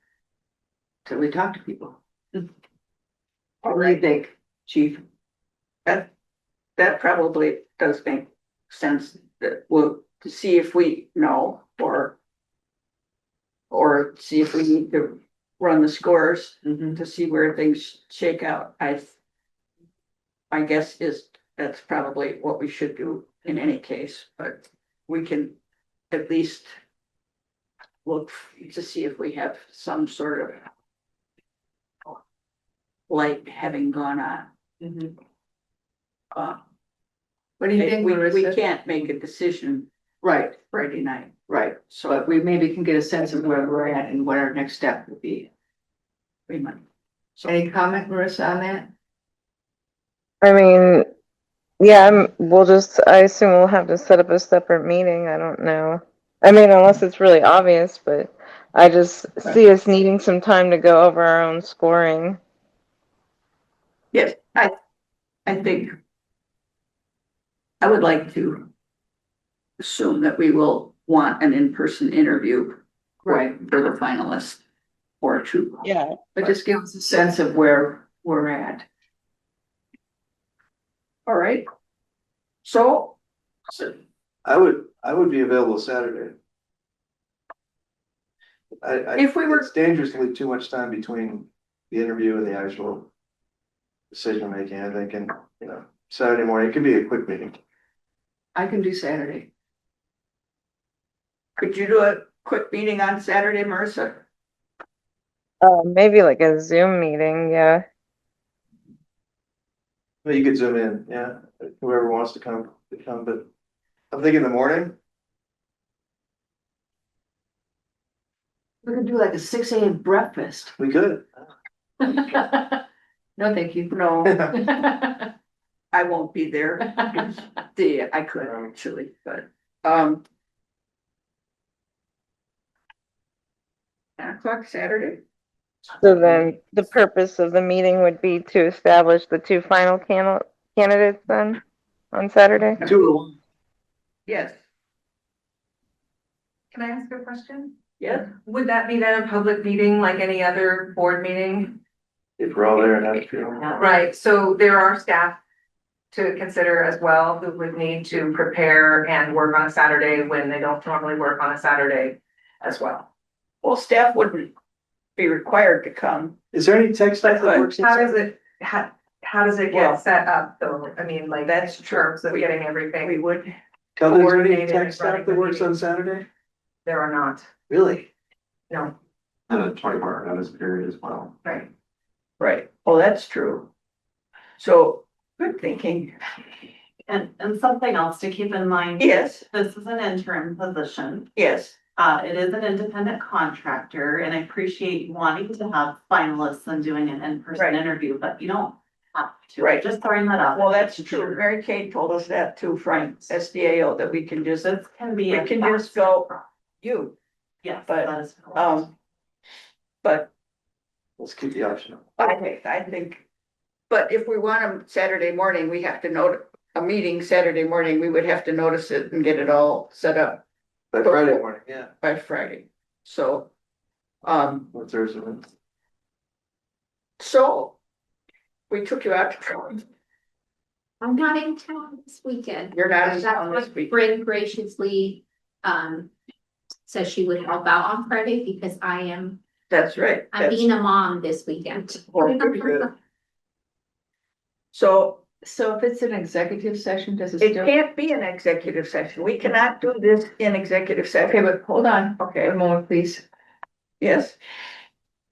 till we talk to people. What do you think, chief? That probably does make sense, that we'll, to see if we know, or see if we need to run the scores to see where things shake out. My guess is that's probably what we should do in any case, but we can at least look to see if we have some sort of light having gone on. What do you think, We Marissa? can't make a decision Right, Friday night, right, so but we maybe can get a sense of where we're at and what our next step would be. we might. Any comment, Marissa, on that? I mean, yeah, I assume we'll have to set up a separate meeting. I don't know. I mean, unless it's really obvious, but I just see us needing some time to go over our own scoring. Yes, I think I would like to assume that we will want an in-person interview Right, for the finalists or two. Yeah. but just give us a sense of where we're at. All right. So, I would be available Saturday. If we were- It's dangerously too much time between the interview and the actual decision making, I think, and, you know, Saturday morning, it could be a quick meeting. I can do Saturday. could you do a quick meeting on Saturday, Marissa? Maybe like a Zoom meeting. Yeah. But you could zoom in, yeah, whoever wants to come, but I'm thinking the morning. We could do like a 6 a.m. breakfast. We could. No, thank you. No, I won't be there. I could actually, but, 10 o'clock Saturday? So then the purpose of the meeting would be to establish the two final candidates then on Saturday. 2 Yes, Can I ask a question? yes. Would that be then a public meeting like any other board meeting? if we're all there and have to feel. Right, so there are staff to consider as well who would need to prepare and work on a Saturday when they don't normally work on a Saturday as well. Well, staff wouldn't be required to come. Is there any tech stuff that works? How does it, how does it Well, get set up though? I mean, like, that's in terms of getting everything, We would, Cal, is there any coordinated tech and stuff running that the works on meeting. Saturday? there are not, Really? no, And a 24-hour notice period as well. right? right. Oh, that's true. So, good thinking. And something else to keep in mind. Yes, This is an interim position. yes. It is an independent contractor and I appreciate you wanting to have finalists and doing an in-person Right. interview, but you don't have to. Right. Just throwing that out. Well, that's true. Mary Kate told us that too, from SDAO, that we can just, This can be. we a can just faster go, process. you, Yes, but, that is correct. but Let's keep the option. I think, but if we want them Saturday morning, we have to note a meeting Saturday morning, we would have to notice it and get it all set up By Friday morning, yeah, by Friday. So, or Thursday. so we took you out to Troy. I'm not in town this weekend. You're not in That's town this what week. Bryn graciously, says she would help out on Friday because That's right. I'm being a mom this weekend. Well, good. So So if it's an executive session, does it it still? can't be an executive session. We cannot do this in executive Okay, session. but hold on, Okay, a moment, please. yes,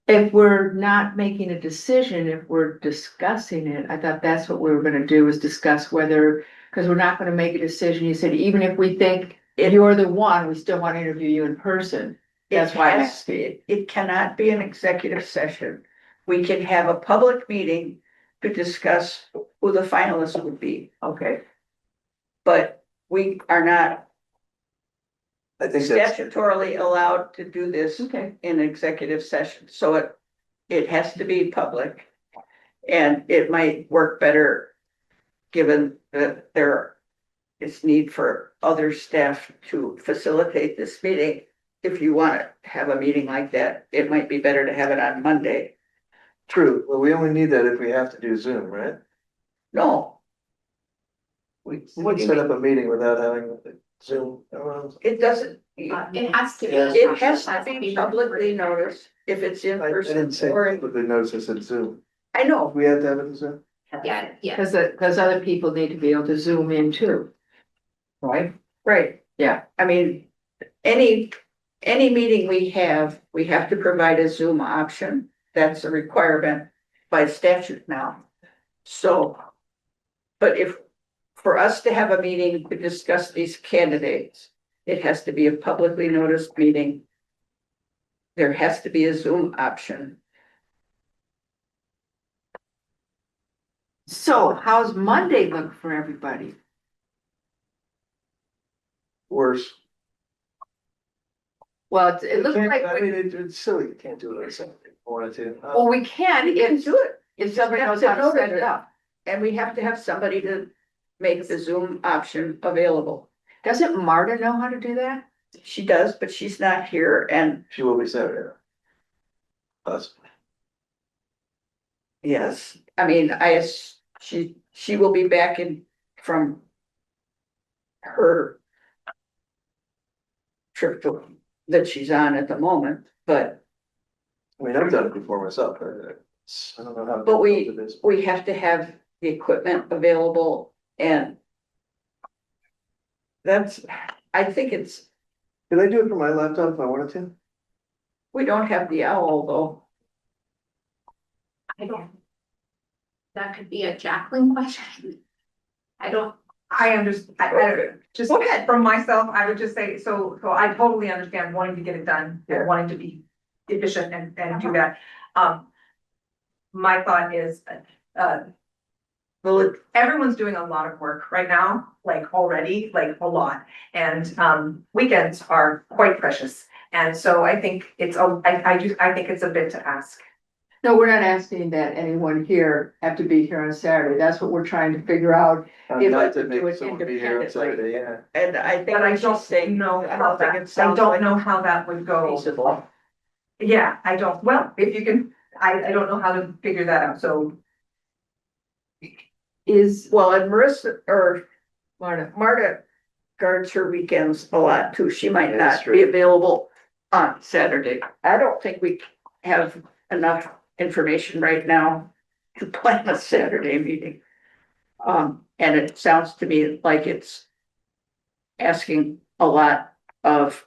If we're not making a decision, if we're discussing it, I thought that's what we were gonna do, is discuss whether, because we're not gonna make a decision. You said even if we think you're the one, we still want to interview you in person. That's why I asked. it cannot be an executive session. We can have a public meeting to discuss who the finalists would be, Okay, but we are not I think that's, statutorily allowed to do this okay. in executive session, so it has to be public. And it might work better, given that there is need for other staff to facilitate this meeting, if you want to have a meeting like that, it might be better to have it on Monday. True, well, we only need that if we have to do Zoom, right? No, We What do can you set up a meeting without having Zoom. it doesn't. It has to be. It has to be publicly noticed if it's in I person didn't say or, publicly notice, I said Zoom. I know, We had to have it in Zoom. Yeah, yeah. Because other people need to be able to zoom in too. Right? right. Yeah. I mean, any meeting we have to provide a Zoom option. That's a requirement by statute now. So, but for us to have a meeting to discuss these candidates, it has to be a publicly noticed meeting. There has to be a Zoom option. So how's Monday look for everybody? Worse. Well, it looks like, I mean, it's silly, you can't do it on Saturday, if I wanted to. well, we can We can if, do it. if somebody knows how to set it up. And we have to have somebody to make the Zoom option available. Doesn't Marta know how to do that? She does, but she's not here and She will be Saturday. Us. yes, I mean, she will be back in from her trip that she's on at the moment, but I mean, I've done it before myself, I don't know how. But difficult it is. we have to have the equipment available and I think Could I do it from my laptop if I wanted to? we don't have the owl though. I don't. That could be a Jacqueline question. I don't. I understand, I just Go ahead. from myself, I would just say, so I totally understand wanting to get it done Yeah. and wanting to be efficient and do that. My thought is, Well, everyone's doing a lot of work right now, like already, like a lot. And weekends are quite precious. And so I think I think it's a bit to ask. No, we're not asking that anyone here have to be here on Saturday. That's what we're trying to figure out. I'd If like I to could do make it someone be here on independently. Saturday, yeah. and I think But I what she's don't saying, know I how don't think that, it I sounds don't like know how that would go. feasible. Yeah, I don't, well, if you can, I don't know how to figure that out, so. Is Well, and Marta Marta, guards her weekends a lot too. She might Yeah, that's not true. be available on Saturday. I don't think we have enough information right now to plan a Saturday meeting. And it sounds to me like it's asking a lot of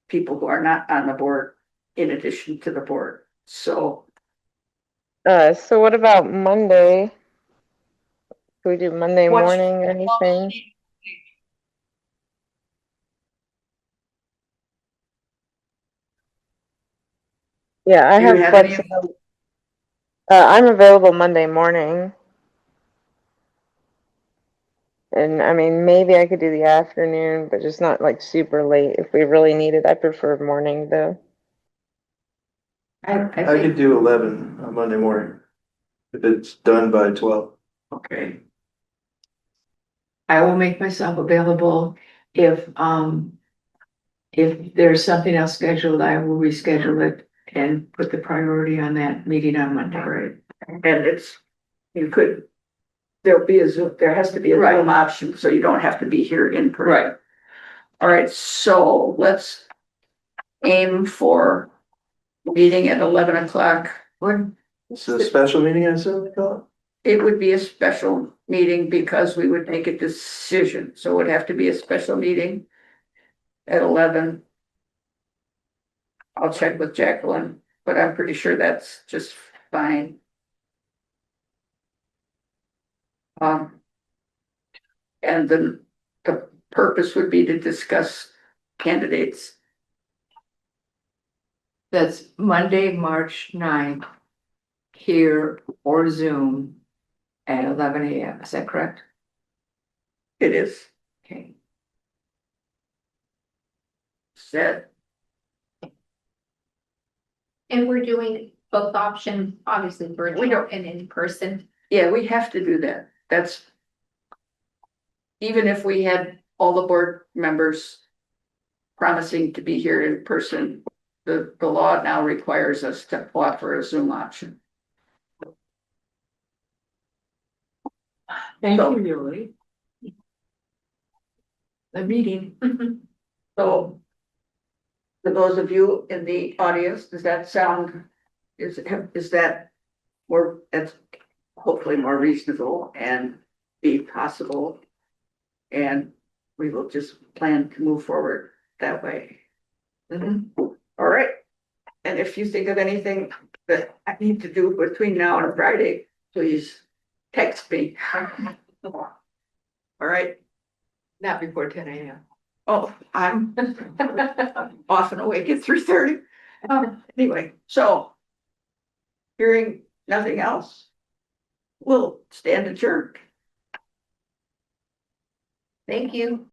people who are not on the board in addition to the board. So So what about Monday? Can we do Monday What's- morning or anything? Yeah, I do you have have any, flexibility. I'm available Monday morning. And I mean, maybe I could do the afternoon, but just not like super late if we really need it. I prefer morning though. I I could think, do 11 on Monday morning. If it's done by 12. okay, I will make myself available if there's something else scheduled, I will reschedule it and put the priority on that meeting on Monday. right. And there has to be a Right. Zoom option, so you don't have to be here in person. Right. All right, so let's aim for meeting at 11 o'clock. It's a special meeting, I assume they call It would be a special meeting because we would make a decision, so it would have to be a special meeting at 11. I'll check with Jacqueline, but I'm pretty sure that's just fine. And then the purpose would be to discuss candidates. That's Monday, March 9th, here or Zoom at 11 a.m. Is that correct? It is Okay. said, And we're doing both options, obviously virtual don't- and in person. yeah, we have to do that. That's. Even if we had all the board members promising to be here in person. The law now requires us to offer a Zoom option. Thank So- you, Julie. The meeting. So for those of you in the audience, does that sound, is that more, that's hopefully more reasonable and be possible? And we will just plan to move forward that way. All right. And if you think of anything that I need to do between now and Friday, please text me. All right. Not before 10 a.m. Oh, I'm off and awake at 3:30. Anyway, so hearing nothing else, we'll stand adjourned. Thank you.